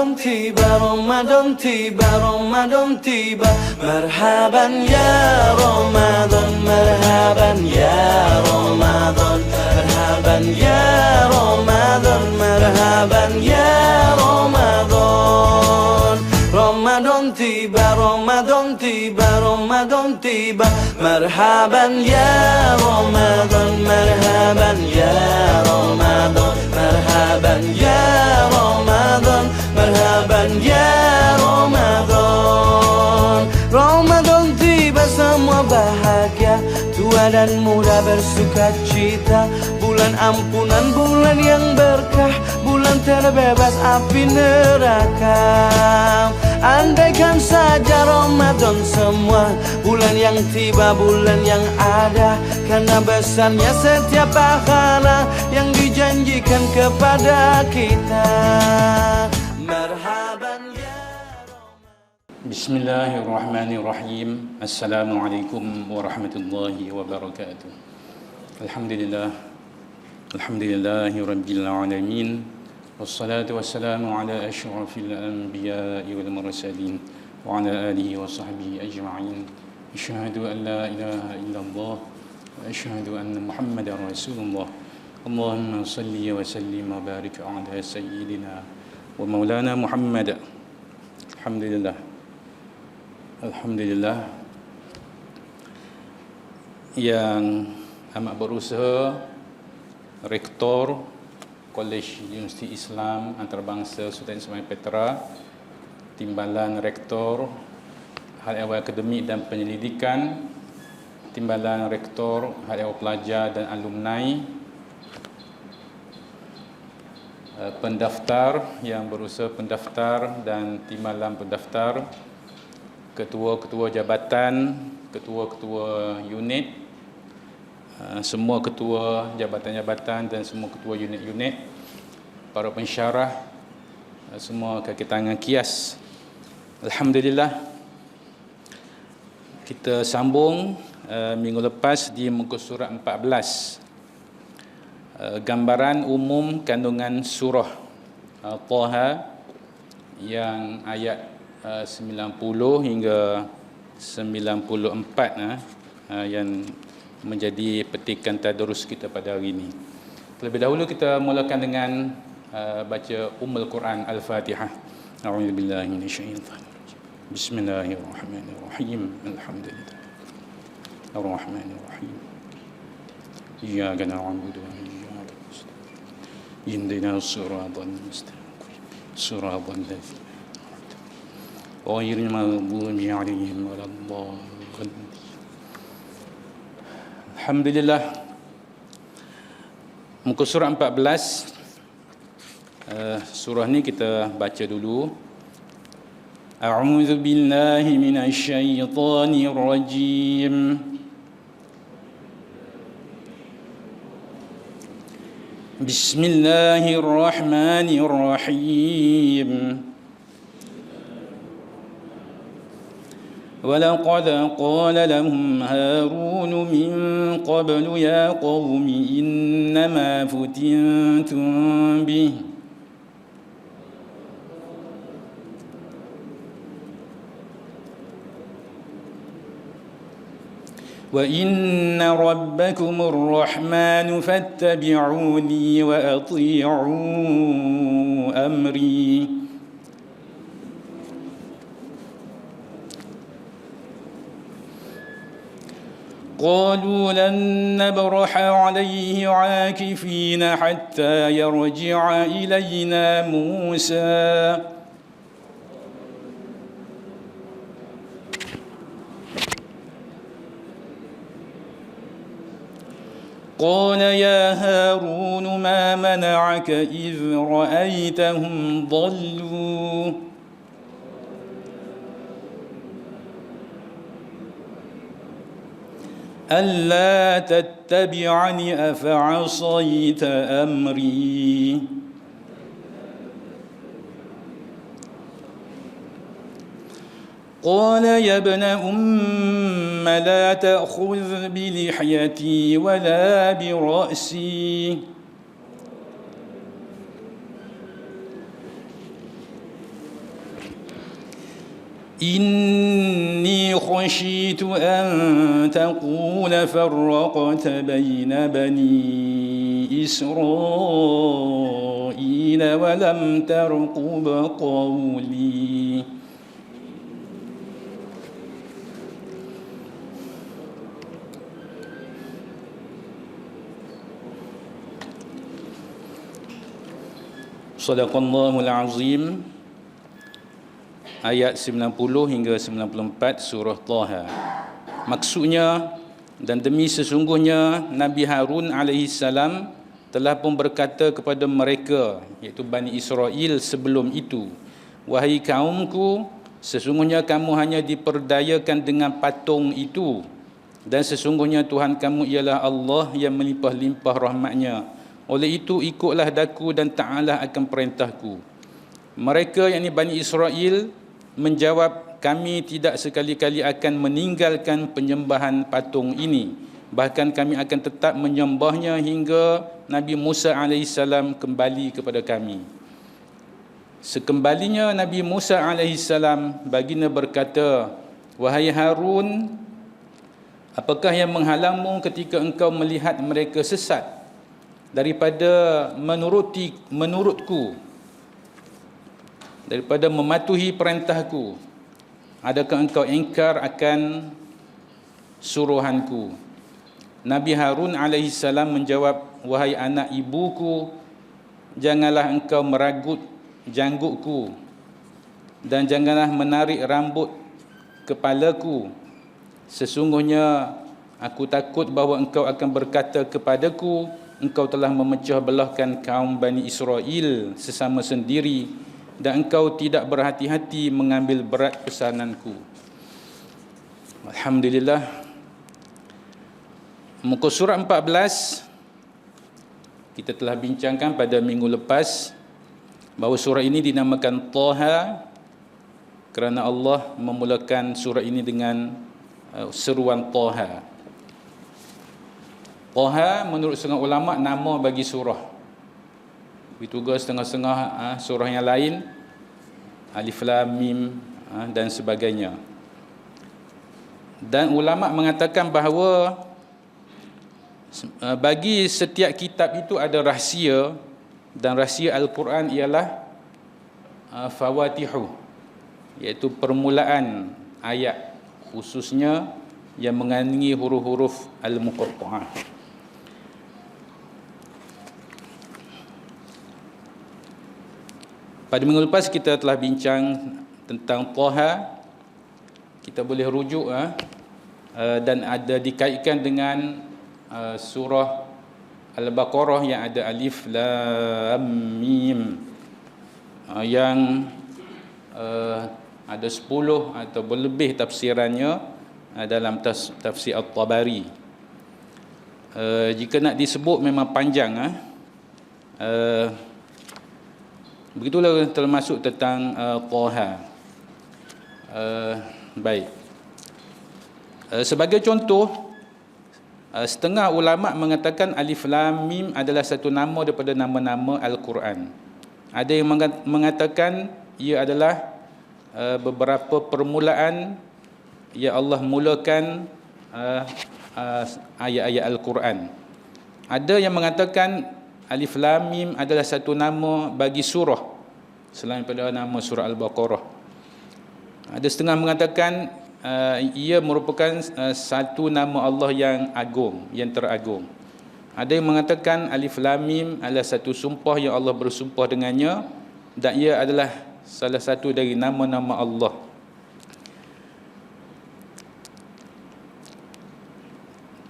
Ramadan tiba, Ramadan tiba, Ramadan tiba. Marhaban ya Ramadan, marhaban ya Ramadan, marhaban ya Ramadan, marhaban ya Ramadan. Ramadan tiba, Ramadan tiba, Ramadan tiba. Marhaban ya Ramadan, marhaban ya Ramadan, marhaban ya Ramadan, marhaban ya Ramadan. Ramadan tiba, semua bahagia, tua dan muda bersuka cita. Bulan ampunan, bulan yang berkah, bulan terbebas api neraka. Andaikan saja Ramadan semua, bulan yang tiba, bulan yang ada. Karena besarnya setiap pahala yang dijanjikan kepada kita. Marhaban ya Ramadan. Bismillahirrahmanirrahim. Assalamualaikum warahmatullahi wabarakatuh. Alhamdulillah, alhamdulillahi rabbil alamin. Wassalatu wassalamu ala asyrafil anbiya'i wal mursalin wa ala alihi wa sahbihi ajma'in. Asyhadu an la ilaha illallah wa asyhadu anna Muhammadar Rasulullah. Allahumma salli wa sallim wa barik ala sayyidina wa maulana Muhammad. Alhamdulillah. Alhamdulillah, yang amat berusaha Rektor Kolej Universiti Islam Antarabangsa Sultan Ismail Petra, Timbalan Rektor Hal Ehwal Akademik dan Penyelidikan, Timbalan Rektor Hal Ehwal Pelajar dan Alumni, pendaftar yang berusaha pendaftar dan timbalan pendaftar, ketua-ketua jabatan, ketua-ketua unit, semua ketua jabatan-jabatan dan semua ketua unit-unit, para pensyarah, semua kaki tangan kias. Alhamdulillah, kita sambung minggu lepas di muka surat 14, gambaran umum kandungan surah Taha yang ayat 90 hingga 94 yang menjadi petikan tadarus kita pada hari ini. Terlebih dahulu kita mulakan dengan baca Ummul Quran Al-Fatihah. A'udzubillahi minasyaitonir rajim. Bismillahirrahmanirrahim. Alhamdulillah. Ar-Rahmanir-Rahim. Iyyaka na'budu wa iyyaka nasta'in. Ihdinas siratal mustaqim. Siratal ladzina ghairil maghdubi 'alaihim waladdallin. Alhamdulillah, muka surah 14. Surah ni kita baca dulu. A'udzu billahi minasy syaithanir rajim. Bismillahirrahmanirrahim. ولقد قال لهم هارون من قبل يا قوم إنما فتنتم به وإن ربكم الرحمن فاتبعوني وأطيعوا أمري قالوا لن نبرح عليه عاكفين حتى يرجع إلينا موسى قال يا هارون ما منعك إذ رأيتهم ضلوا ألا تتبعني أفعصيت أمري قال يا ابن أم لا تأخذ بلحيتي ولا برأسي إني خشيت أن تقول فرقت بين بني إسرائيل ولم ترقب قولي Sadaqallahul Azim. Ayat 90 hingga 94 surah Taha. Maksudnya, dan demi sesungguhnya Nabi Harun alaihissalam telah pun berkata kepada mereka, iaitu Bani Israel sebelum itu, wahai kaumku, sesungguhnya kamu hanya diperdayakan dengan patung itu, dan sesungguhnya Tuhan kamu ialah Allah yang melimpah-limpah rahmatnya. Oleh itu ikutlah daku dan ta'alah akan perintahku. Mereka, yakni Bani Israel, menjawab, kami tidak sekali-kali akan meninggalkan penyembahan patung ini. Bahkan kami akan tetap menyembahnya hingga Nabi Musa AS kembali kepada kami. Sekembalinya Nabi Musa AS, baginda berkata, wahai Harun, apakah yang menghalangmu ketika engkau melihat mereka sesat daripada menurutku, daripada mematuhi perintahku? Adakah engkau ingkar akan suruhanku? Nabi Harun alaihissalam menjawab, wahai anak ibuku, janganlah engkau meragut janggutku dan janganlah menarik rambut kepalaku. Sesungguhnya aku takut bahawa engkau akan berkata kepadaku, engkau telah memecah belahkan kaum Bani Israel sesama sendiri, dan engkau tidak berhati-hati mengambil berat pesananku. Alhamdulillah. Muka surat 14 kita telah bincangkan pada minggu lepas bahawa surah ini dinamakan Taha kerana Allah memulakan surah ini dengan seruan Taha. Taha menurut setengah ulama nama bagi surah. Begitu juga setengah-setengah surah yang lain, Alif Lam Mim dan sebagainya. Dan ulama mengatakan bahawa bagi setiap kitab itu ada rahsia, dan rahsia Al-Quran ialah Fawatihu, iaitu permulaan ayat, khususnya yang mengandungi huruf-huruf Al-Muqatta'ah. Pada minggu lepas kita telah bincang tentang Taha. Kita boleh rujuk dan ada dikaitkan dengan surah Al-Baqarah yang ada Alif Lam Mim, yang ada 10 atau lebih tafsirannya dalam tafsir At-Tabari. Jika nak disebut memang panjang. Begitulah termasuk tentang Taha. Baik. Sebagai contoh, setengah ulama mengatakan Alif Lam Mim adalah satu nama daripada nama-nama Al-Quran. Ada yang mengatakan ia adalah beberapa permulaan yang Allah mulakan ayat-ayat Al-Quran. Ada yang mengatakan Alif Lam Mim adalah satu nama bagi surah selain pada nama surah Al-Baqarah. Ada setengah mengatakan ia merupakan satu nama Allah yang agung, yang teragung. Ada yang mengatakan Alif Lam Mim adalah satu sumpah yang Allah bersumpah dengannya, dan ia adalah salah satu dari nama-nama Allah.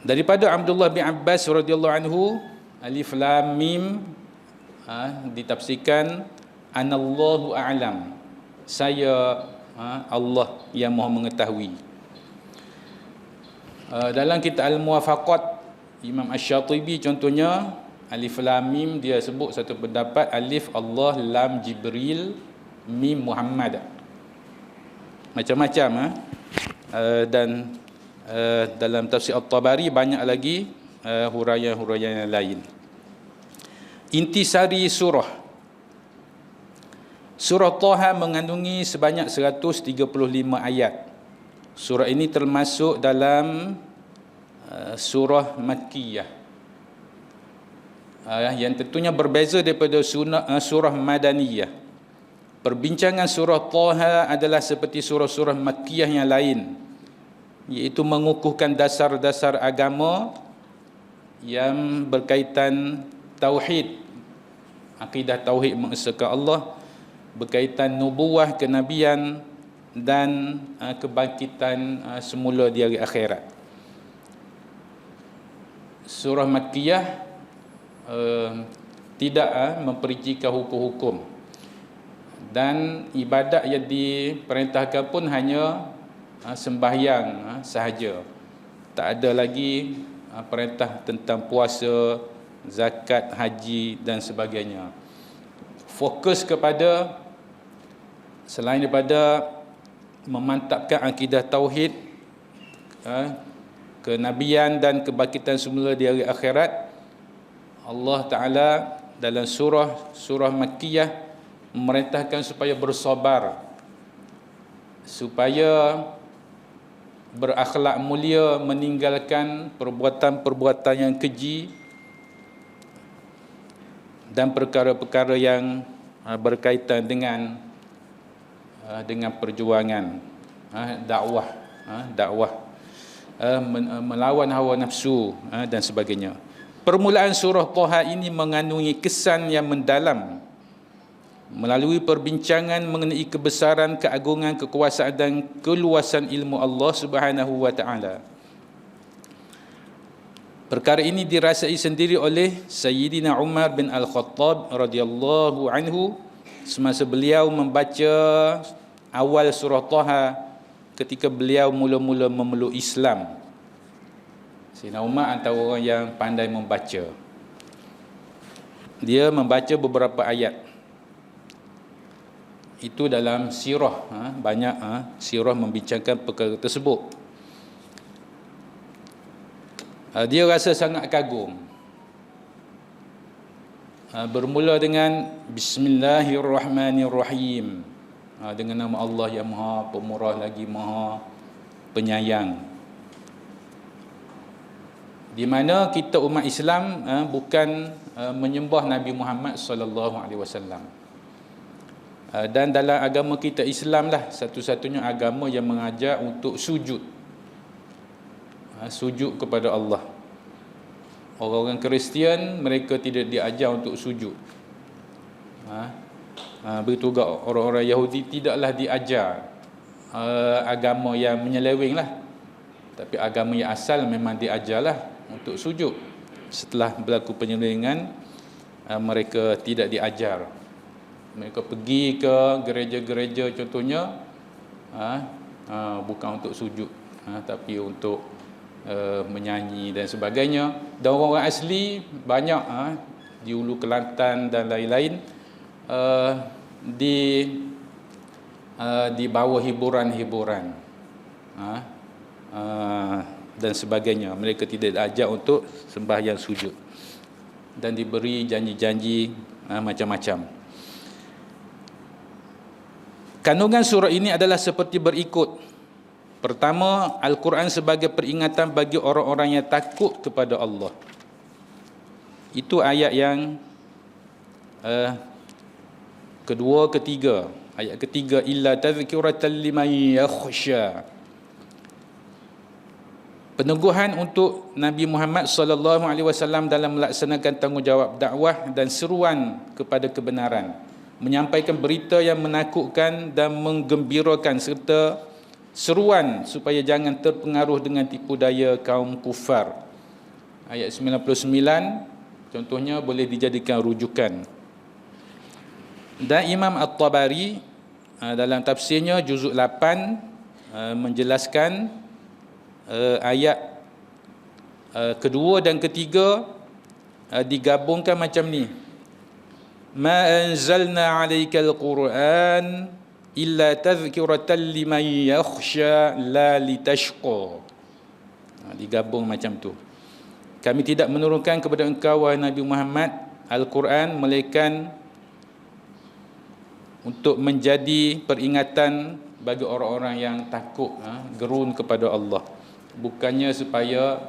Daripada Abdullah bin Abbas radhiyallahu anhu, Alif Lam Mim ditafsirkan Anallahu a'lam, saya Allah yang Maha mengetahui. Dalam kitab Al-Muwafaqat Imam Asy-Syatibi contohnya, Alif Lam Mim dia sebut satu pendapat Alif Allah, Lam Jibril, Mim Muhammad. Macam-macam dan dalam tafsir At-Tabari banyak lagi huraian-huraian yang lain. Intisari surah. Surah Taha mengandungi sebanyak 135 ayat. Surah ini termasuk dalam surah Makkiyah, yang tentunya berbeza daripada surah Madaniyah. Perbincangan surah Taha adalah seperti surah-surah Makkiyah yang lain, iaitu mengukuhkan dasar-dasar agama yang berkaitan tauhid, akidah tauhid mengesahkan Allah, berkaitan nubuwah, kenabian dan kebangkitan semula di hari akhirat. Surah Makkiyah tidak memperincikan hukum-hukum, dan ibadat yang diperintahkan pun hanya sembahyang sahaja. Tak ada lagi perintah tentang puasa, zakat, haji dan sebagainya. Fokus kepada, selain daripada memantapkan akidah tauhid, kenabian dan kebangkitan semula di hari akhirat, Allah Ta'ala dalam surah Makkiyah memerintahkan supaya bersabar, supaya berakhlak mulia, meninggalkan perbuatan-perbuatan yang keji dan perkara-perkara yang berkaitan dengan perjuangan dakwah, melawan hawa nafsu dan sebagainya. Permulaan surah Taha ini mengandungi kesan yang mendalam melalui perbincangan mengenai kebesaran, keagungan, kekuasaan dan keluasan ilmu Allah Subhanahu wa taala. Perkara ini dirasai sendiri oleh Sayyidina Umar bin Al-Khattab radhiyallahu anhu semasa beliau membaca awal surah Taha ketika beliau mula-mula memeluk Islam. Sayyidina Umar antara orang yang pandai membaca. Dia membaca beberapa ayat. Itu dalam sirah, banyak sirah membincangkan perkara tersebut. Dia rasa sangat kagum. Bermula dengan Bismillahirrahmanirrahim, dengan nama Allah yang Maha Pemurah lagi Maha Penyayang. Di mana kita umat Islam bukan menyembah Nabi Muhammad sallallahu alaihi wasallam. Dan dalam agama kita Islam lah satu-satunya agama yang mengajar untuk sujud, sujud kepada Allah. Orang-orang Kristian mereka tidak diajar untuk sujud. Begitu juga orang-orang Yahudi tidaklah diajar agama yang menyeleweng lah. Tapi agama yang asal memang diajarlah untuk sujud. Setelah berlaku penyelewengan, mereka tidak diajar. Mereka pergi ke gereja-gereja contohnya, bukan untuk sujud, tapi untuk menyanyi dan sebagainya. Dan orang-orang asli banyak di Hulu Kelantan dan lain-lain, di bawah hiburan-hiburan dan sebagainya. Mereka tidak diajar untuk sembahyang sujud dan diberi janji-janji macam-macam. Kandungan surah ini adalah seperti berikut. Pertama, Al-Quran sebagai peringatan bagi orang-orang yang takut kepada Allah. Itu ayat yang kedua, ketiga. Ayat ketiga, illa tadhkiratan liman yakhsha. Peneguhan untuk Nabi Muhammad sallallahu alaihi wasallam dalam melaksanakan tanggungjawab dakwah dan seruan kepada kebenaran, menyampaikan berita yang menakutkan dan menggembirakan serta seruan supaya jangan terpengaruh dengan tipu daya kaum kufar. Ayat 99 contohnya boleh dijadikan rujukan. Dan Imam At-Tabari dalam tafsirnya juzuk 8 menjelaskan ayat kedua dan ketiga digabungkan macam ni. Ma anzalna 'alaikal Qur'an illa tadhkiratan liman yakhsha la litashqa. Digabung macam tu. Kami tidak menurunkan kepada engkau wahai Nabi Muhammad Al-Quran melainkan untuk menjadi peringatan bagi orang-orang yang takut, gerun kepada Allah, bukannya supaya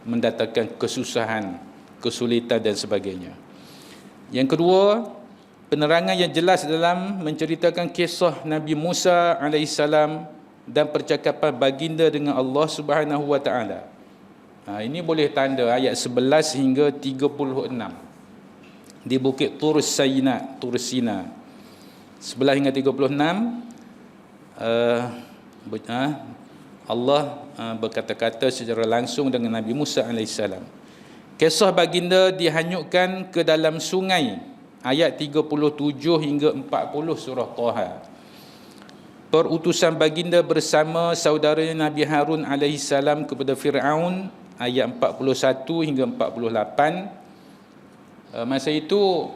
mendatangkan kesusahan, kesulitan dan sebagainya. Yang kedua, penerangan yang jelas dalam menceritakan kisah Nabi Musa alaihissalam dan percakapan baginda dengan Allah Subhanahu wa taala. Ini boleh tanda ayat 11 hingga 36 di Bukit Tur Sina. 11 hingga 36 Allah berkata-kata secara langsung dengan Nabi Musa alaihissalam. Kisah baginda dihanyutkan ke dalam sungai, ayat 37 hingga 40 surah Taha. Perutusan baginda bersama saudaranya Nabi Harun alaihissalam kepada Fir'aun, ayat 41 hingga 48. Masa itu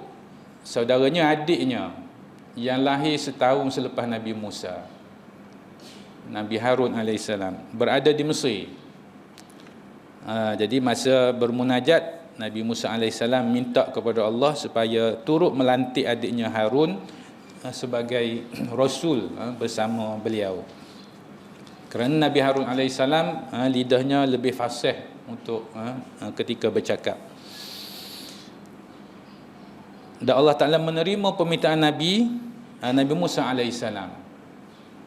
saudaranya adiknya yang lahir setahun selepas Nabi Musa, Nabi Harun alaihissalam, berada di Mesir. Jadi masa bermunajat, Nabi Musa alaihissalam minta kepada Allah supaya turut melantik adiknya Harun sebagai Rasul bersama beliau. Kerana Nabi Harun alaihissalam lidahnya lebih fasih untuk ketika bercakap. Dan Allah Ta'ala menerima permintaan Nabi Musa alaihissalam.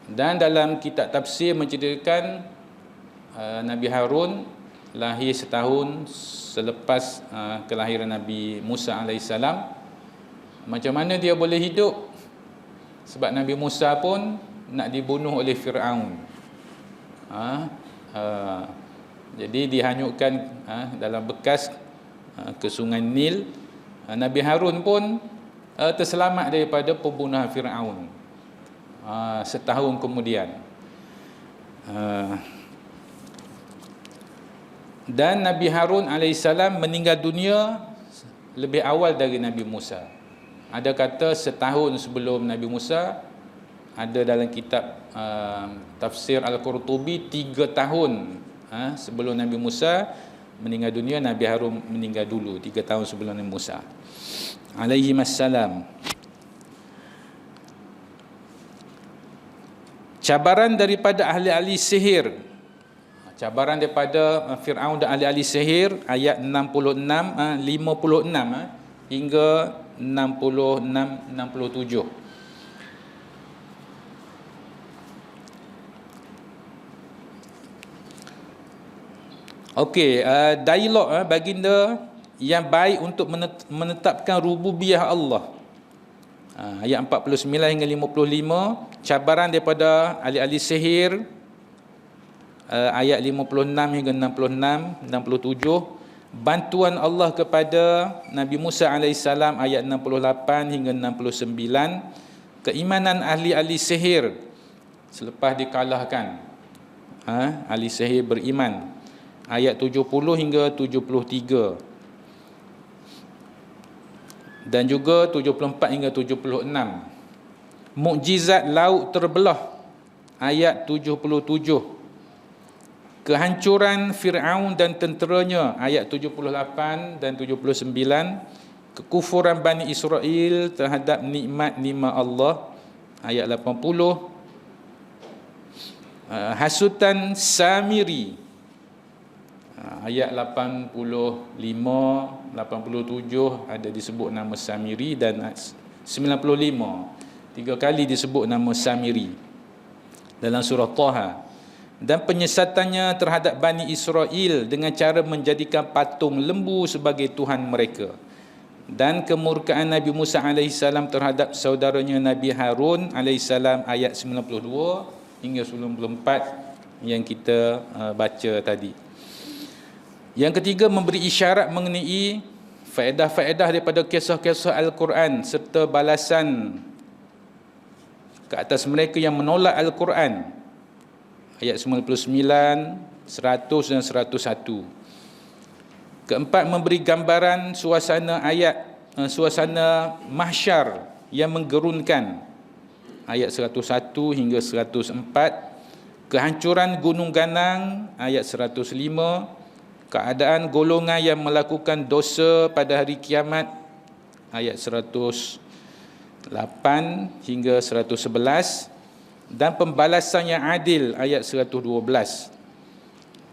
Dan dalam kitab tafsir menceritakan Nabi Harun lahir setahun selepas kelahiran Nabi Musa alaihissalam. Macam mana dia boleh hidup? Sebab Nabi Musa pun nak dibunuh oleh Fir'aun. Jadi dihanyutkan dalam bekas ke sungai Nil. Nabi Harun pun terselamat daripada pembunuhan Fir'aun setahun kemudian. Dan Nabi Harun alaihissalam meninggal dunia lebih awal dari Nabi Musa. Ada kata setahun sebelum Nabi Musa, ada dalam kitab tafsir Al-Qurtubi 3 tahun sebelum Nabi Musa meninggal dunia. Nabi Harun meninggal dulu 3 tahun sebelum Nabi Musa alaihi wassalam. Cabaran daripada ahli-ahli sihir, cabaran daripada Fir'aun dan ahli-ahli sihir, ayat 56 hingga 66-67. Okey, dialog baginda yang baik untuk menetapkan rububiyah Allah. Ayat 49 hingga 55, cabaran daripada ahli-ahli sihir, ayat 56 hingga 66, 67. Bantuan Allah kepada Nabi Musa alaihissalam, ayat 68 hingga 69. Keimanan ahli-ahli sihir selepas dikalahkan, ahli sihir beriman, ayat 70 hingga 73. Dan juga 74 hingga 76. Mukjizat laut terbelah, ayat 77. Kehancuran Fir'aun dan tenteranya, ayat 78 dan 79. Kekufuran Bani Israel terhadap nikmat-nikmat Allah, ayat 80. Hasutan Samiri, ayat 85, 87 ada disebut nama Samiri, dan 95 3 kali disebut nama Samiri dalam surah Taha. Dan penyesatannya terhadap Bani Israel dengan cara menjadikan patung lembu sebagai Tuhan mereka. Dan kemurkaan Nabi Musa alaihissalam terhadap saudaranya Nabi Harun alaihissalam, ayat 92 hingga 94 yang kita baca tadi. Yang ketiga, memberi isyarat mengenai faedah-faedah daripada kisah-kisah Al-Quran serta balasan ke atas mereka yang menolak Al-Quran, ayat 99, 100 dan 101. Keempat, memberi gambaran suasana mahsyar yang menggerunkan, ayat 101 hingga 104. Kehancuran Gunung Ganang, ayat 105. Keadaan golongan yang melakukan dosa pada hari kiamat, ayat 108 8 hingga 111, dan pembalasan yang adil ayat 112.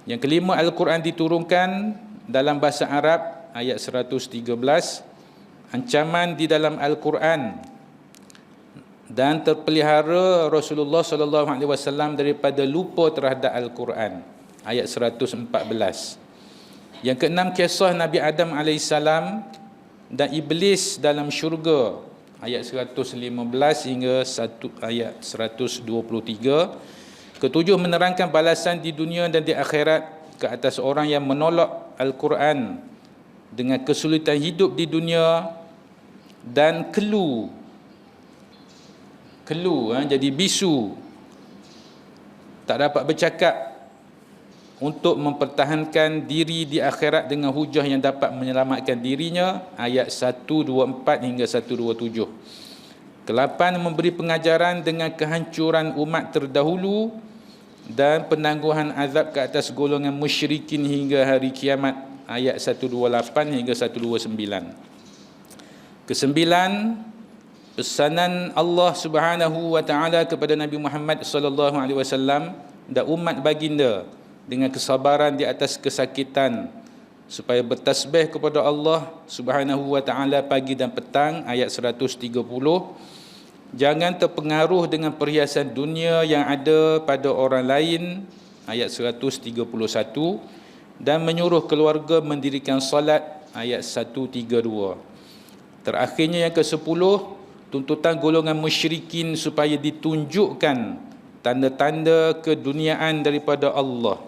Yang kelima, Al-Quran diturunkan dalam bahasa Arab ayat 113, ancaman di dalam Al-Quran dan terpelihara Rasulullah SAW daripada lupa terhadap Al-Quran ayat 114. Yang keenam, kisah Nabi Adam AS dan Iblis dalam syurga ayat 115 hingga ayat 123. Ketujuh, menerangkan balasan di dunia dan di akhirat ke atas orang yang menolak Al-Quran dengan kesulitan hidup di dunia dan jadi bisu, tak dapat bercakap, untuk mempertahankan diri di akhirat dengan hujah yang dapat menyelamatkan dirinya ayat 124 hingga 127. Kelapan, memberi pengajaran dengan kehancuran umat terdahulu dan penangguhan azab ke atas golongan musyrikin hingga hari kiamat ayat 128 hingga 129. Kesembilan, pesanan Allah Subhanahu wa taala kepada Nabi Muhammad sallallahu alaihi wasallam dan umat baginda dengan kesabaran di atas kesakitan supaya bertasbih kepada Allah Subhanahu wa taala pagi dan petang ayat 130. Jangan terpengaruh dengan perhiasan dunia yang ada pada orang lain ayat 131, dan menyuruh keluarga mendirikan solat ayat 132. Terakhirnya yang ke-10, tuntutan golongan musyrikin supaya ditunjukkan tanda-tanda keduniaan daripada Allah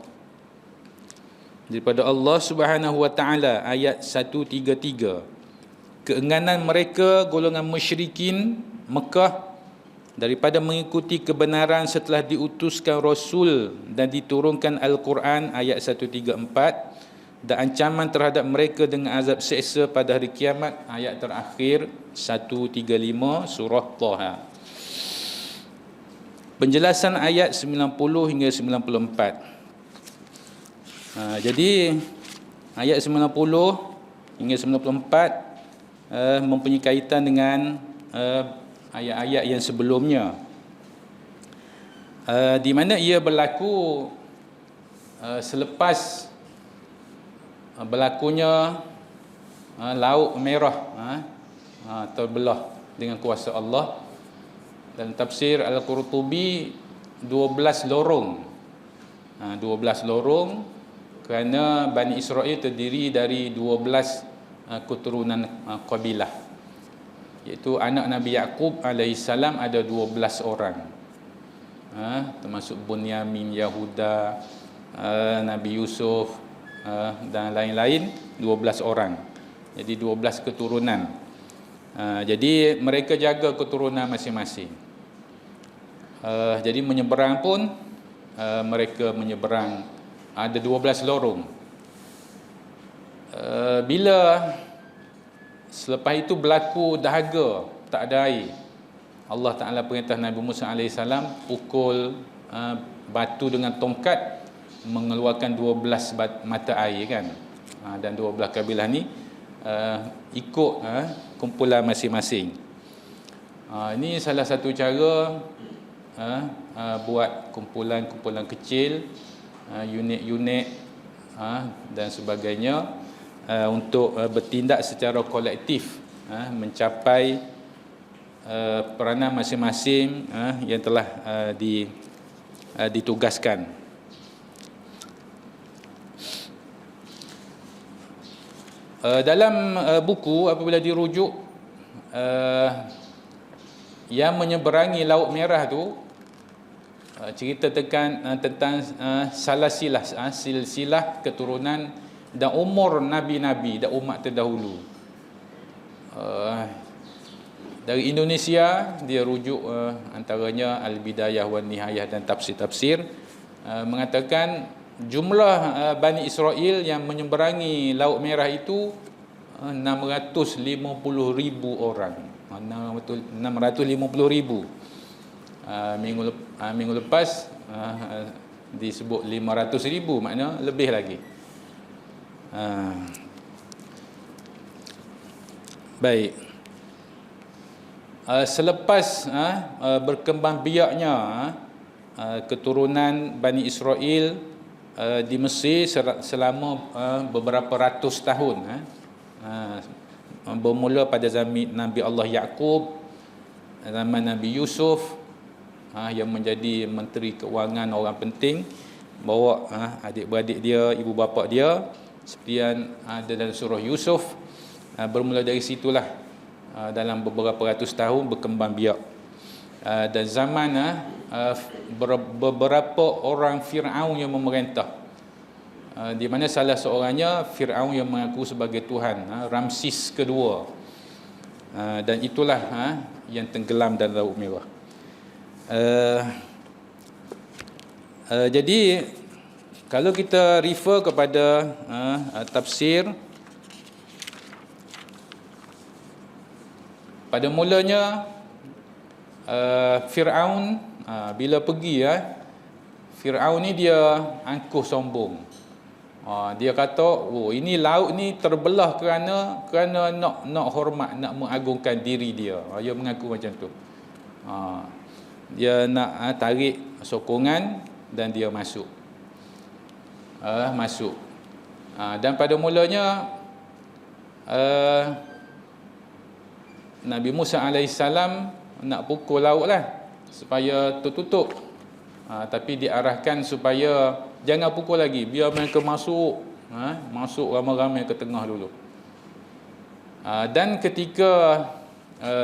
Subhanahu wa taala ayat 133. Keengganan mereka golongan musyrikin Mekah daripada mengikuti kebenaran setelah diutuskan Rasul dan diturunkan Al-Quran ayat 134, dan ancaman terhadap mereka dengan azab seksa pada hari kiamat ayat terakhir 135 surah Taha. Penjelasan ayat 90 hingga 94. Jadi ayat 90 hingga 94 mempunyai kaitan dengan ayat-ayat yang sebelumnya, di mana ia berlaku selepas berlakunya Laut Merah terbelah dengan kuasa Allah. Dalam tafsir Al-Qurtubi 12 lorong, 12 lorong, kerana Bani Israel terdiri dari 12 keturunan kabilah, iaitu anak Nabi Yaqub alaihissalam ada 12 orang, termasuk Bunyamin, Yahuda, Nabi Yusuf dan lain-lain, 12 orang. Jadi 12 keturunan. Jadi mereka jaga keturunan masing-masing. Jadi menyeberang pun mereka menyeberang ada 12 lorong. Bila selepas itu berlaku dahaga, tak ada air, Allah Ta'ala perintah Nabi Musa AS pukul batu dengan tongkat, mengeluarkan 12 mata air kan. Dan 12 kabilah ni ikut kumpulan masing-masing. Ini salah satu cara buat kumpulan-kumpulan kecil, unit-unit dan sebagainya, untuk bertindak secara kolektif, mencapai peranan masing-masing yang telah ditugaskan. Dalam buku apabila dirujuk yang menyeberangi Laut Merah tu, cerita tentang silsilah keturunan dan umur nabi-nabi dan umat terdahulu. Dari Indonesia dia rujuk antaranya Al-Bidayah wan Nihayah dan tafsir-tafsir, mengatakan jumlah Bani Israel yang menyeberangi Laut Merah itu 650,000 orang. 650,000. Minggu lepas disebut 500,000, maknanya lebih lagi. Baik. selepas berkembang biaknya keturunan Bani Israel di Mesir selama beberapa ratus tahun, bermula pada zaman Nabi Allah Yaqub, zaman Nabi Yusuf yang menjadi menteri keuangan, orang penting, bawa adik-beradik dia, ibu bapa dia, seperti yang ada dalam surah Yusuf. Bermula dari situlah dalam beberapa ratus tahun berkembang biak. Dan zaman beberapa orang Fir'aun yang memerintah, di mana salah seorangnya Fir'aun yang mengaku sebagai Tuhan, Ramsis kedua. Dan itulah yang tenggelam dalam Laut Merah. Jadi kalau kita refer kepada tafsir, pada mulanya Fir'aun bila pergi, Fir'aun ni dia angkuh sombong. Dia kata, ini laut ni terbelah kerana nak hormat, nak mengagungkan diri dia. Dia mengaku macam tu. Dia nak tarik sokongan dan dia masuk. Dan pada mulanya Nabi Musa AS nak pukul laut lah supaya tertutup, tapi diarahkan supaya jangan pukul lagi, biar mereka masuk ramai-ramai ke tengah dulu. Dan ketika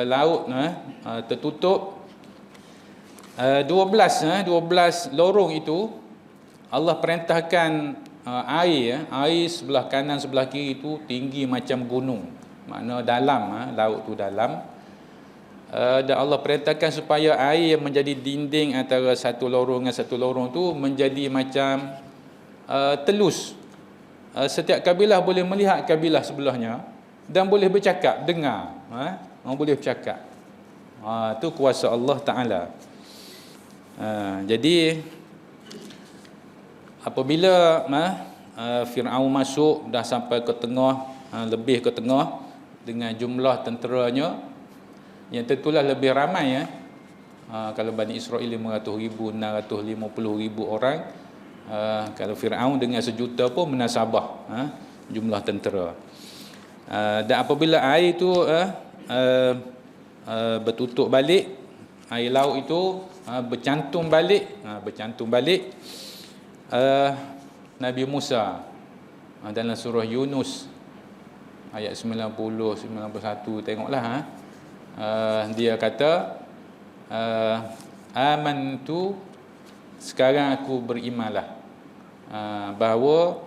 laut tertutup, 12 lorong itu Allah perintahkan air sebelah kanan sebelah kiri itu tinggi macam gunung, makna dalam, laut tu dalam. Dan Allah perintahkan supaya air yang menjadi dinding antara satu lorong dengan satu lorong tu menjadi macam telus. Setiap kabilah boleh melihat kabilah sebelahnya dan boleh bercakap, dengar, orang boleh bercakap. Tu kuasa Allah Ta'ala. Jadi apabila Fir'aun masuk dah sampai ke tengah, lebih ke tengah dengan jumlah tenteranya yang tentulah lebih ramai, kalau Bani Israel 500,000, 650,000 orang, kalau Fir'aun dengan 1 juta pun menasabah jumlah tentera. Dan apabila air itu bertutup balik, air laut itu bercantum balik, Nabi Musa dalam surah Yunus ayat 90-91, tengoklah, dia kata, amantu, sekarang aku berimanlah, bahawa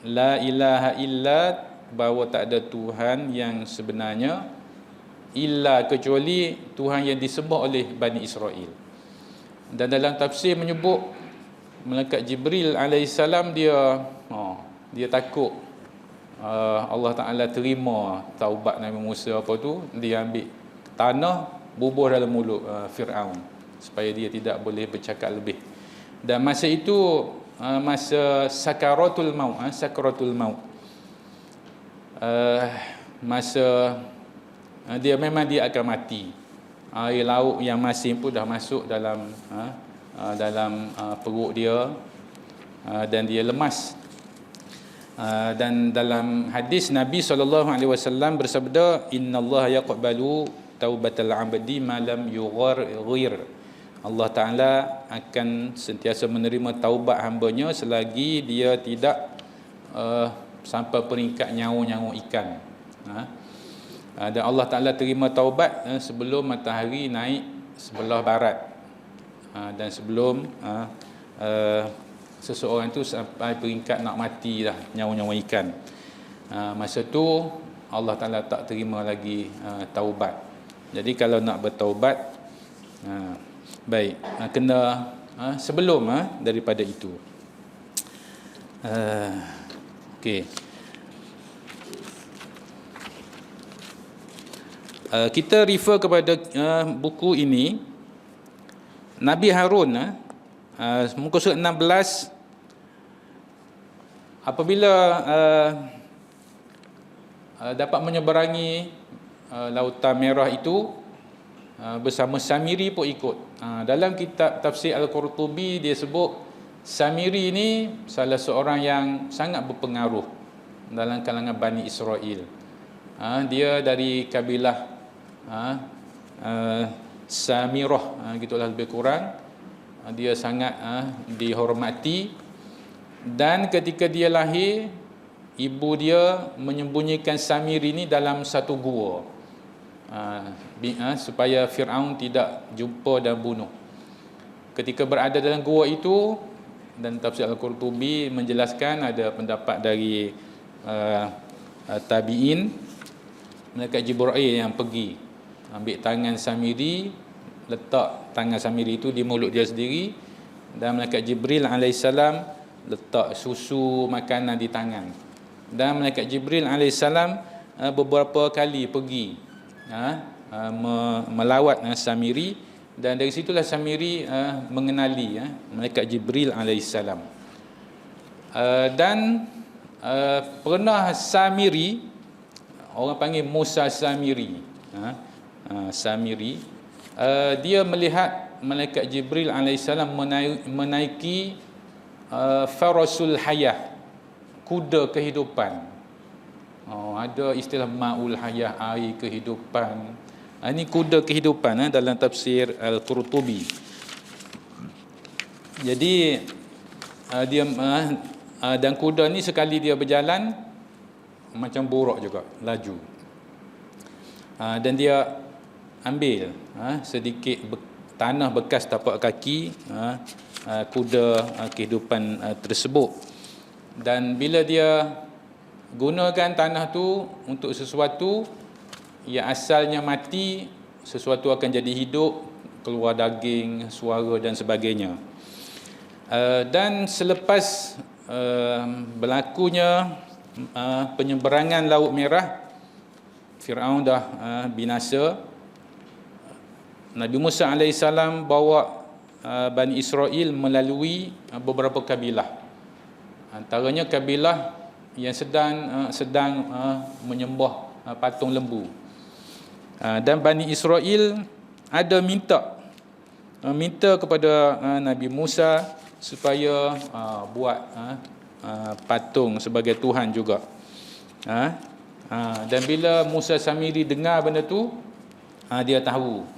la ilaha illa, bahawa tak ada Tuhan yang sebenarnya, illa, kecuali Tuhan yang disembah oleh Bani Israel. Dan dalam tafsir menyebut malaikat Jibril alaihissalam dia takut Allah Ta'ala terima taubat Nabi Musa, dia ambil tanah bubuh dalam mulut Fir'aun supaya dia tidak boleh bercakap lebih. Dan masa itu masa sakaratul maut, masa dia memang dia akan mati. Air laut yang masin pun dah masuk dalam perut dia, dan dia lemas. Dan dalam hadis Nabi SAW bersabda, innallaha yaqbalu taubatal abdi ma lam yughir. Allah Ta'ala akan sentiasa menerima taubat hambanya selagi dia tidak sampai peringkat nyawa-nyawa ikan. Dan Allah Ta'ala terima taubat sebelum matahari naik sebelah barat, dan sebelum seseorang tu sampai peringkat nak mati dah, nyawa-nyawa ikan. Masa tu Allah Ta'ala tak terima lagi taubat. Jadi kalau nak bertaubat, baik, kena sebelum daripada itu. Okey. Kita refer kepada buku ini, Nabi Harun, muka surat 16, apabila dapat menyeberangi Lautan Merah itu, bersama Samiri pun ikut. Dalam kitab tafsir Al-Qurtubi dia sebut Samiri ni salah seorang yang sangat berpengaruh dalam kalangan Bani Israel. Dia dari kabilah Samirah, gitulah lebih kurang. Dia sangat dihormati, dan ketika dia lahir, ibu dia menyembunyikan Samiri ni dalam satu gua, supaya Fir'aun tidak jumpa dan bunuh. Ketika berada dalam gua itu, dan tafsir Al-Qurtubi menjelaskan, ada pendapat dari tabi'in, malaikat Jibril yang pergi ambil tangan Samiri, letak tangan Samiri itu di mulut dia sendiri, dan malaikat Jibril alaihissalam letak susu makanan di tangan. Dan malaikat Jibril alaihissalam beberapa kali pergi melawat Samiri, dan dari situlah Samiri mengenali malaikat Jibril alaihissalam. Dan pernah Samiri, orang panggil Musa Samiri, Samiri, dia melihat malaikat Jibril alaihissalam menaiki farasul hayah, kuda kehidupan. Ada istilah ma'ul hayah, air kehidupan. Ini kuda kehidupan dalam tafsir Al-Qurtubi. Jadi dia dan kuda ni sekali dia berjalan macam buruk juga, laju. Dan dia ambil sedikit tanah bekas tapak kaki kuda kehidupan tersebut. Dan bila dia gunakan tanah tu untuk sesuatu yang asalnya mati, sesuatu akan jadi hidup, keluar daging, suara dan sebagainya. Dan selepas berlakunya penyeberangan Laut Merah, Fir'aun dah binasa, Nabi Musa alaihissalam bawa Bani Israel melalui beberapa kabilah. Antaranya kabilah yang sedang menyembah patung lembu. Dan Bani Israel ada minta kepada Nabi Musa supaya buat patung sebagai Tuhan juga. Dan bila Musa Samiri dengar benda tu, dia tahu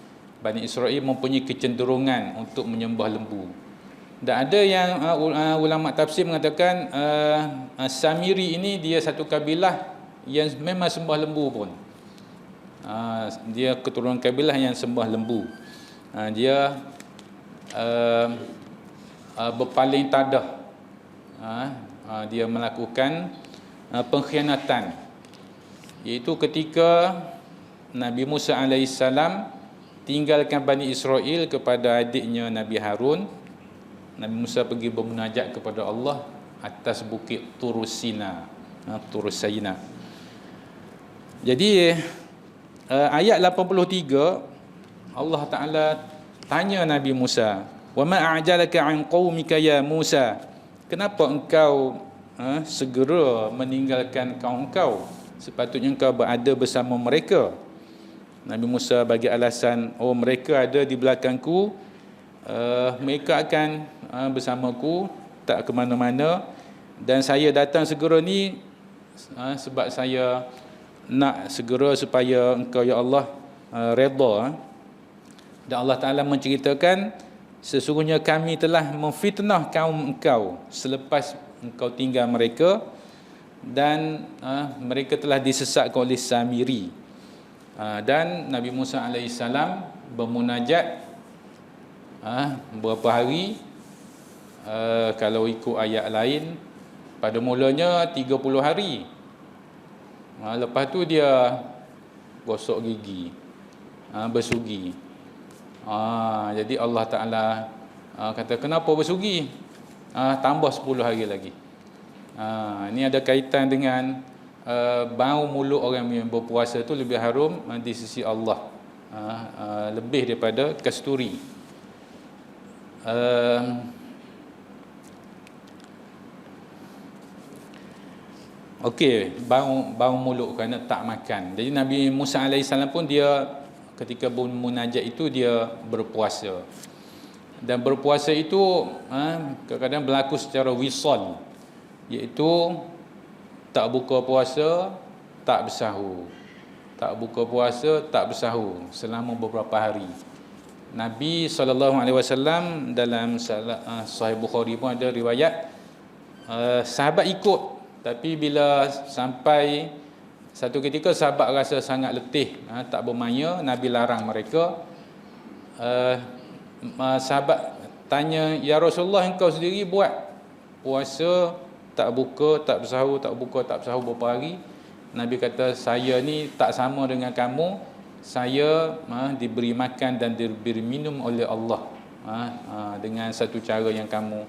Bani Israel mempunyai kecenderungan untuk menyembah lembu. Dan ada yang ulama tafsir mengatakan Samiri ini dia satu kabilah yang memang sembah lembu pun. Dia keturunan kabilah yang sembah lembu. Dia berpaling tadah. Dia melakukan pengkhianatan, iaitu ketika Nabi Musa alaihissalam tinggalkan Bani Israel kepada adiknya Nabi Harun. Nabi Musa pergi bermunajat kepada Allah atas bukit Turusina, Turusina. Jadi ayat 83 Allah Taala tanya Nabi Musa, "Wa ma a'jalaka 'an qaumika ya Musa?" Kenapa engkau segera meninggalkan kaum engkau? Sepatutnya engkau berada bersama mereka. Nabi Musa bagi alasan, mereka ada di belakangku, mereka akan bersamaku, tak ke mana-mana, dan saya datang segera ni sebab saya nak segera supaya engkau ya Allah redha. Dan Allah Ta'ala menceritakan, sesungguhnya kami telah memfitnah kaum engkau selepas engkau tinggal mereka, dan mereka telah disesatkan oleh Samiri. Dan Nabi Musa alaihissalam bermunajat berapa hari, kalau ikut ayat lain pada mulanya 30 hari. Lepas tu dia gosok gigi, bersugi. Jadi Allah Ta'ala kata, kenapa bersugi? Tambah 10 hari lagi. Ini ada kaitan dengan bau mulut orang yang berpuasa tu lebih harum di sisi Allah, lebih daripada kasturi. Okey, bau mulut kerana tak makan. Jadi Nabi Musa alaihissalam pun dia ketika bermunajat itu dia berpuasa. Dan berpuasa itu kadang-kadang berlaku secara wisal, iaitu tak buka puasa, tak bersahur. Tak buka puasa, tak bersahur selama beberapa hari. Nabi SAW dalam Sahih Bukhari pun ada riwayat, sahabat ikut, tapi bila sampai satu ketika sahabat rasa sangat letih, tak bermaya, Nabi larang mereka. Sahabat tanya, "Ya Rasulullah, engkau sendiri buat puasa, tak buka, tak bersahur, tak buka, tak bersahur beberapa hari." Nabi kata, "Saya ni tak sama dengan kamu. Saya diberi makan dan diberi minum oleh Allah dengan satu cara yang kamu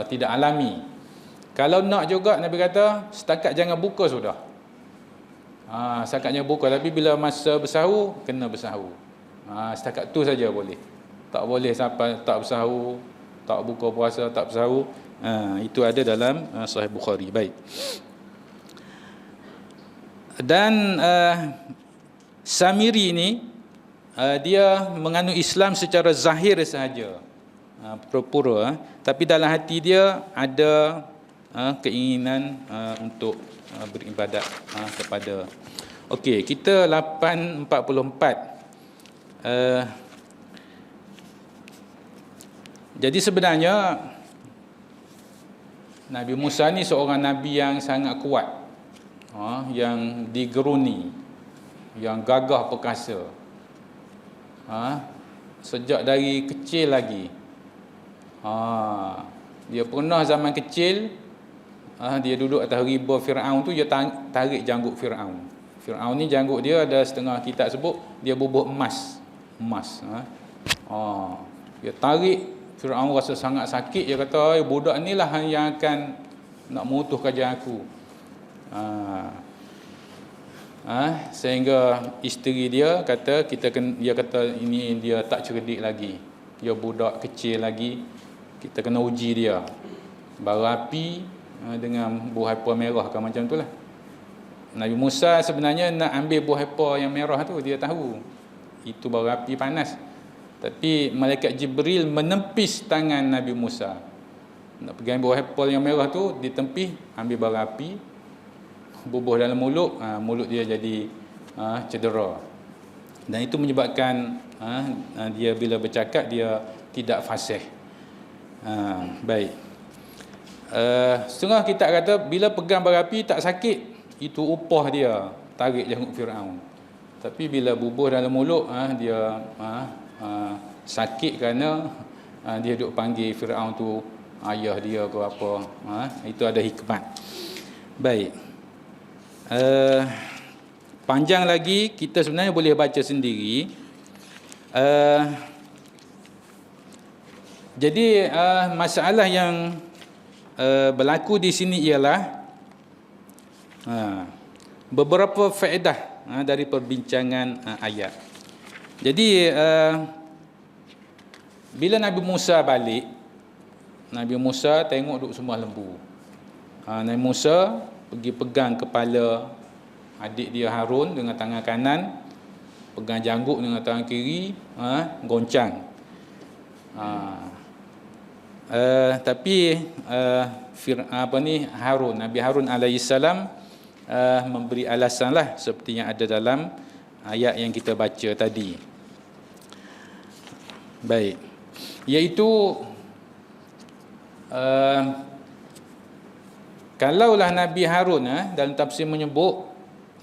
tidak alami. Kalau nak juga," Nabi kata, "setakat jangan buka sudah." Setakat jangan buka, tapi bila masa bersahur, kena bersahur. Setakat tu saja boleh. Tak boleh sampai tak bersahur, tak buka puasa, tak bersahur. Itu ada dalam Sahih Bukhari. Baik. Dan Samiri ni dia menganut Islam secara zahir sahaja, pura-pura, tapi dalam hati dia ada keinginan untuk beribadat kepada. Okey, kita 8.44. Jadi sebenarnya Nabi Musa ni seorang Nabi yang sangat kuat, yang digeruni, yang gagah perkasa. Sejak dari kecil lagi. Dia pernah zaman kecil, dia duduk atas riba Fir'aun tu, dia tarik janggut Fir'aun. Fir'aun ni janggut dia ada setengah kitab sebut dia bubuk emas. Dia tarik, Fir'aun rasa sangat sakit. Dia kata, budak ni lah yang akan nak mengutuh kerajaan aku. Sehingga isteri dia kata, dia kata ini dia tak cerdik lagi, dia budak kecil lagi, kita kena uji dia. Bara api dengan buah apel merah kan, macam tu lah. Nabi Musa sebenarnya nak ambil buah apel yang merah tu, dia tahu itu bara api panas. Tapi malaikat Jibril menempis tangan Nabi Musa. Nak pegang buah apel yang merah tu, ditempis, ambil bara api, bubuh dalam mulut, mulut dia jadi cedera. Dan itu menyebabkan dia bila bercakap dia tidak fasih. Baik. Setengah kita kata bila pegang bara api tak sakit, itu upah dia tarik janggut Fir'aun. Tapi bila bubuh dalam mulut, dia sakit kerana dia duk panggil Fir'aun tu ayah dia ke apa. Itu ada hikmat. Baik. Panjang lagi, kita sebenarnya boleh baca sendiri. Jadi masalah yang berlaku di sini ialah beberapa faedah dari perbincangan ayat. Jadi bila Nabi Musa balik, Nabi Musa tengok duk semua lembu. Nabi Musa pergi pegang kepala adik dia Harun dengan tangan kanan, pegang janggut dengan tangan kiri, goncang. Tapi Harun, Nabi Harun alaihissalam memberi alasan lah seperti yang ada dalam ayat yang kita baca tadi. Baik, iaitu kalaulah Nabi Harun dalam tafsir menyebut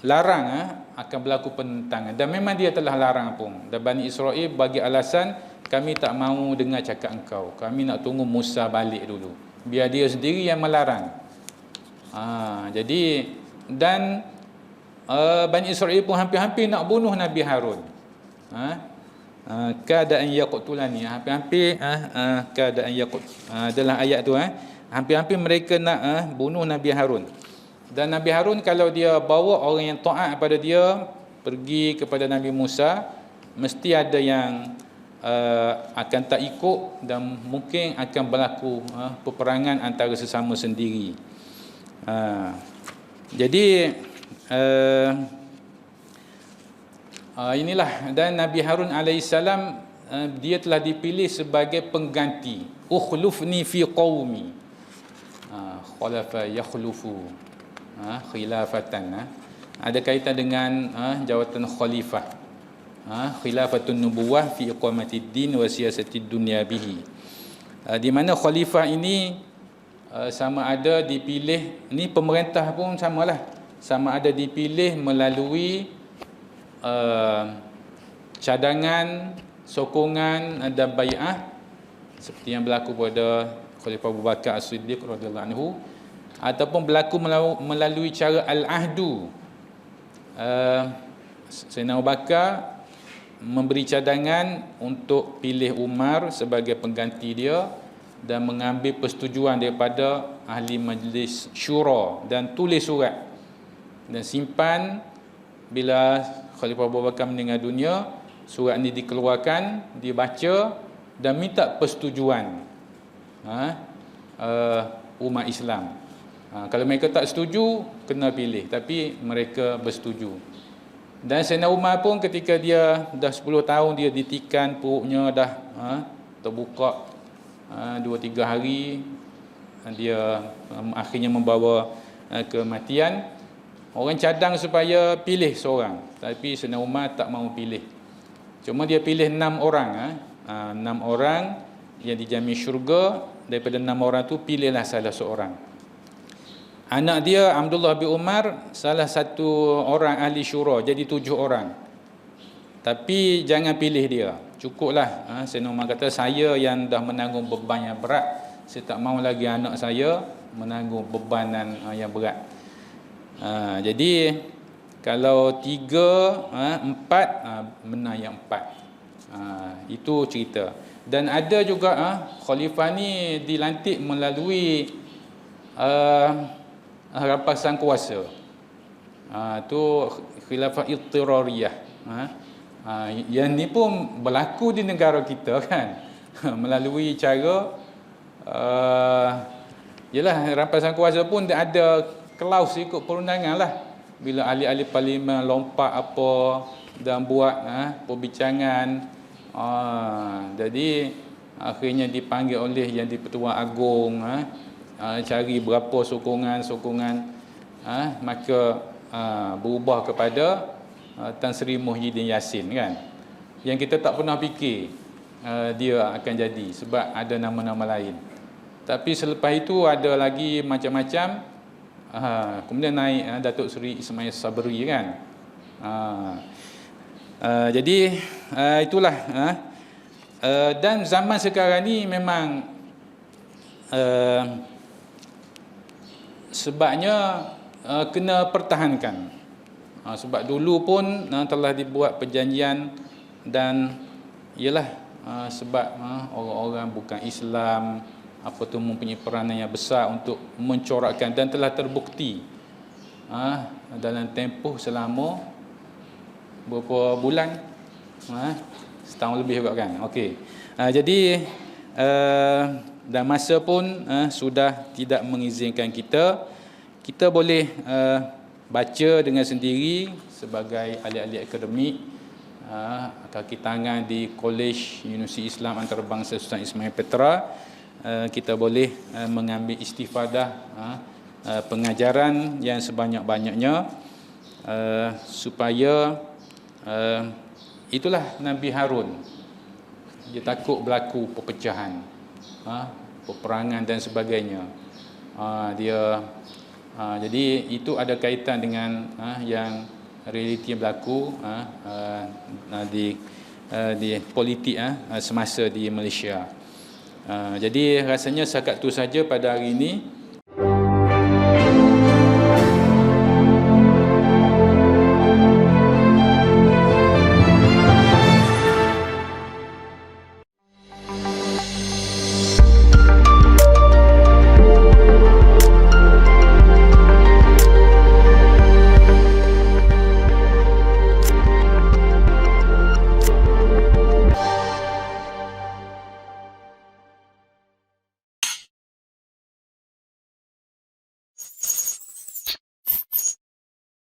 larang akan berlaku penentangan, dan memang dia telah larang pun. Dan Bani Israel bagi alasan, kami tak mahu dengar cakap engkau, kami nak tunggu Musa balik dulu, biar dia sendiri yang melarang. Jadi dan Bani Israel pun hampir-hampir nak bunuh Nabi Harun. Keadaan yaqtulani, hampir-hampir keadaan yaqut, adalah ayat tu, hampir-hampir mereka nak bunuh Nabi Harun. Dan Nabi Harun kalau dia bawa orang yang taat pada dia pergi kepada Nabi Musa, mesti ada yang akan tak ikut, dan mungkin akan berlaku peperangan antara sesama sendiri. Jadi Inilah, dan Nabi Harun alaihissalam dia telah dipilih sebagai pengganti. Ukhlufni fi qaumi. Khalafa yakhlufu. Khilafatan. Ada kaitan dengan jawatan khalifah. Khilafatun nubuwah fi iqamatid din wa siyasatid dunya bihi. Di mana khalifah ini sama ada dipilih, ni pemerintah pun samalah, sama ada dipilih melalui cadangan, sokongan dan bai'ah seperti yang berlaku pada Khalifah Abu Bakar As-Siddiq radhiyallahu anhu, ataupun berlaku melalui cara al-ahdu. Sayyidina Abu Bakar memberi cadangan untuk pilih Umar sebagai pengganti dia dan mengambil persetujuan daripada ahli majlis syura dan tulis surat dan simpan. Bila Khalifah Abu Bakar meninggal dunia, surat ini dikeluarkan, dibaca dan minta persetujuan umat Islam. Kalau mereka tak setuju, kena pilih, tapi mereka bersetuju. Dan Sayyidina Umar pun ketika dia dah 10 tahun dia ditikan, perutnya dah terbuka 2-3 hari, dia akhirnya membawa kematian. Orang cadang supaya pilih seorang, tapi Sayyidina Umar tak mahu pilih. Cuma dia pilih 6 orang. 6 orang yang dijamin syurga. Daripada 6 orang tu pilihlah salah seorang. Anak dia Abdullah bin Umar salah satu orang ahli syura, jadi 7 orang. Tapi jangan pilih dia, cukuplah. Sayyidina Umar kata, saya yang dah menanggung beban yang berat, saya tak mahu lagi anak saya menanggung bebanan yang berat. Jadi kalau 3, 4, menang yang 4. Itu cerita. Dan ada juga khalifah ni dilantik melalui rampasan kuasa. Tu khilafah ittirariyah. Yang ni pun berlaku di negara kita kan. Melalui cara yalah, rampasan kuasa pun ada klaus ikut perundangan lah. Bila ahli-ahli parlimen lompat apa dan buat perbincangan, jadi akhirnya dipanggil oleh Yang di-Pertuan Agong, cari berapa sokongan, maka berubah kepada Tan Sri Muhyiddin Yassin kan, yang kita tak pernah fikir dia akan jadi sebab ada nama-nama lain. Tapi selepas itu ada lagi macam-macam. Kemudian naik Datuk Seri Ismail Sabri kan. Jadi itulah. Dan zaman sekarang ni memang sebabnya kena pertahankan. Sebab dulu pun telah dibuat perjanjian dan ialah sebab orang-orang bukan Islam apa tu mempunyai peranan yang besar untuk mencorakkan, dan telah terbukti dalam tempoh selama berapa bulan, setahun lebih juga kan. Okey. Jadi dan masa pun sudah tidak mengizinkan kita boleh baca dengan sendiri sebagai ahli-ahli akademik, kaki tangan di Kolej Universiti Islam Antarabangsa Sultan Ismail Petra. Kita boleh mengambil istifadah pengajaran yang sebanyak-banyaknya supaya itulah Nabi Harun. Dia takut berlaku perpecahan, peperangan dan sebagainya. Jadi itu ada kaitan dengan yang realiti yang berlaku di politik semasa di Malaysia. Jadi rasanya setakat itu saja pada hari ini.